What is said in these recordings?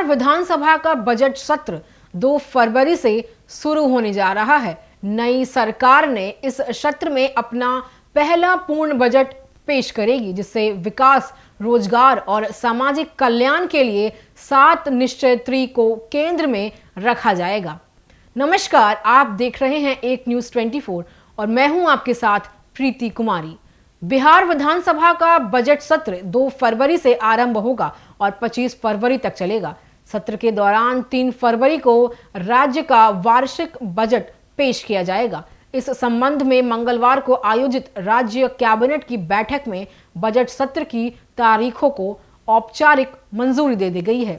विधानसभा का बजट सत्र 2 फरवरी से शुरू होने जा रहा है। नई सरकार ने इस सत्र में अपना पहला पूर्ण बजट पेश करेगी, जिससे विकास, रोजगार और सामाजिक कल्याण के लिए 7 निश्चय को केंद्र में रखा जाएगा। नमस्कार, आप देख रहे हैं एक न्यूज़ 24 और मैं हूं आपके साथ प्रीति कुमारी। बिहार विधानसभा का बजट सत्र 2 फरवरी से आरंभ होगा और 25 फरवरी तक चलेगा। सत्र के दौरान 3 फरवरी को राज्य का वार्षिक बजट पेश किया जाएगा। इस संबंध में मंगलवार को आयोजित राज्य कैबिनेट की बैठक में बजट सत्र की तारीखों को औपचारिक मंजूरी दे दी गई है।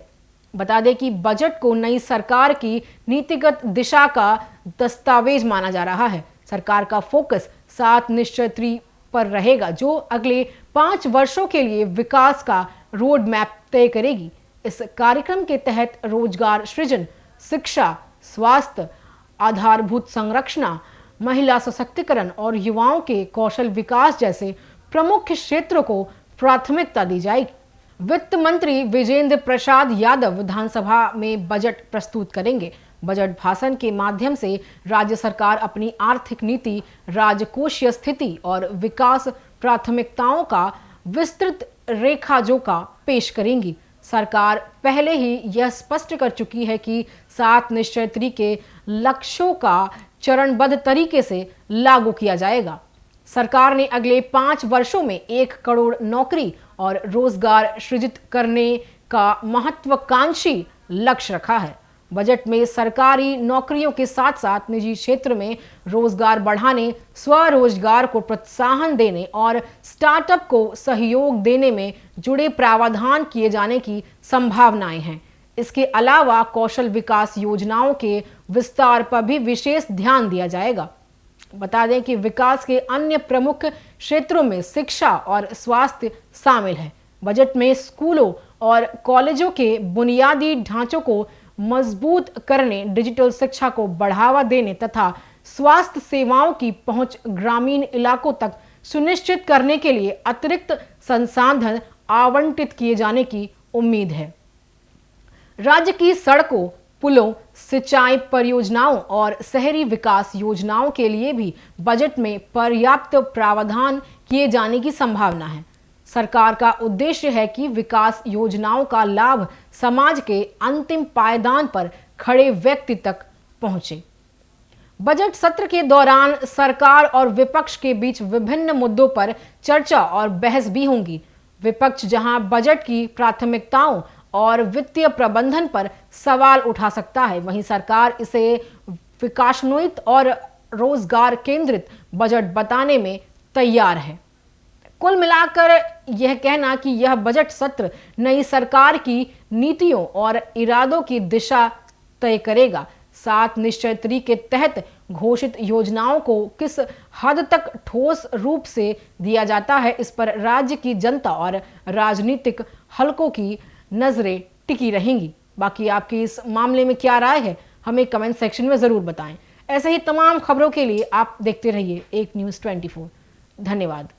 बता दें कि बजट को नई सरकार की नीतिगत दिशा का दस्तावेज माना जा रहा है। सरकार का फोकस 7 निश्चय पर रहेगा, जो अगले 5 वर्षों के लिए विकास का रोड मैप तय करेगी। इस कार्यक्रम के तहत रोजगार सृजन, शिक्षा, स्वास्थ्य, आधारभूत संरचना, महिला सशक्तिकरण और युवाओं के कौशल विकास जैसे प्रमुख क्षेत्रों को प्राथमिकता दी जाएगी। वित्त मंत्री विजेंद्र प्रसाद यादव विधानसभा में बजट प्रस्तुत करेंगे। बजट भाषण के माध्यम से राज्य सरकार अपनी आर्थिक नीति, राजकोषीय स्थिति और विकास प्राथमिकताओं का विस्तृत रेखाजोखा पेश करेंगी। सरकार पहले ही यह स्पष्ट कर चुकी है कि 7 निश्चय के लक्ष्यों का चरणबद्ध तरीके से लागू किया जाएगा। सरकार ने अगले 5 वर्षों में 1 करोड़ नौकरी और रोजगार सृजित करने का महत्वाकांक्षी लक्ष्य रखा है। बजट में सरकारी नौकरियों के साथ साथ निजी क्षेत्र में रोजगार बढ़ाने, स्वरोजगार को प्रोत्साहन देने और स्टार्टअप को सहयोग देने में जुड़े प्रावधान किए जाने की संभावनाएं हैं। इसके अलावा कौशल विकास योजनाओं के विस्तार पर भी विशेष ध्यान दिया जाएगा। बता दें कि विकास के अन्य प्रमुख क्षेत्रों में शिक्षा और स्वास्थ्य शामिल है। बजट में स्कूलों और कॉलेजों के बुनियादी ढांचों को मजबूत करने, डिजिटल शिक्षा को बढ़ावा देने तथा स्वास्थ्य सेवाओं की पहुंच ग्रामीण इलाकों तक सुनिश्चित करने के लिए अतिरिक्त संसाधन आवंटित किए जाने की उम्मीद है। राज्य की सड़कों, पुलों, सिंचाई परियोजनाओं और शहरी विकास योजनाओं के लिए भी बजट में पर्याप्त प्रावधान किए जाने की संभावना है। सरकार का उद्देश्य है कि विकास योजनाओं का लाभ समाज के अंतिम पायदान पर खड़े व्यक्ति तक पहुंचे। बजट सत्र के दौरान सरकार और विपक्ष के बीच विभिन्न मुद्दों पर चर्चा और बहस भी होंगी। विपक्ष जहां बजट की प्राथमिकताओं और वित्तीय प्रबंधन पर सवाल उठा सकता है, वहीं सरकार इसे विकासोन्मुख और रोजगार केंद्रित बजट बताने में तैयार है। कुल मिलाकर यह कहना कि यह बजट सत्र नई सरकार की नीतियों और इरादों की दिशा तय करेगा। 7 निश्चय के तहत घोषित योजनाओं को किस हद तक ठोस रूप से दिया जाता है, इस पर राज्य की जनता और राजनीतिक हलकों की नजरें टिकी रहेंगी। बाकी आपकी इस मामले में क्या राय है, हमें कमेंट सेक्शन में जरूर बताएं। ऐसे ही तमाम खबरों के लिए आप देखते रहिए एक न्यूज़ 24। धन्यवाद।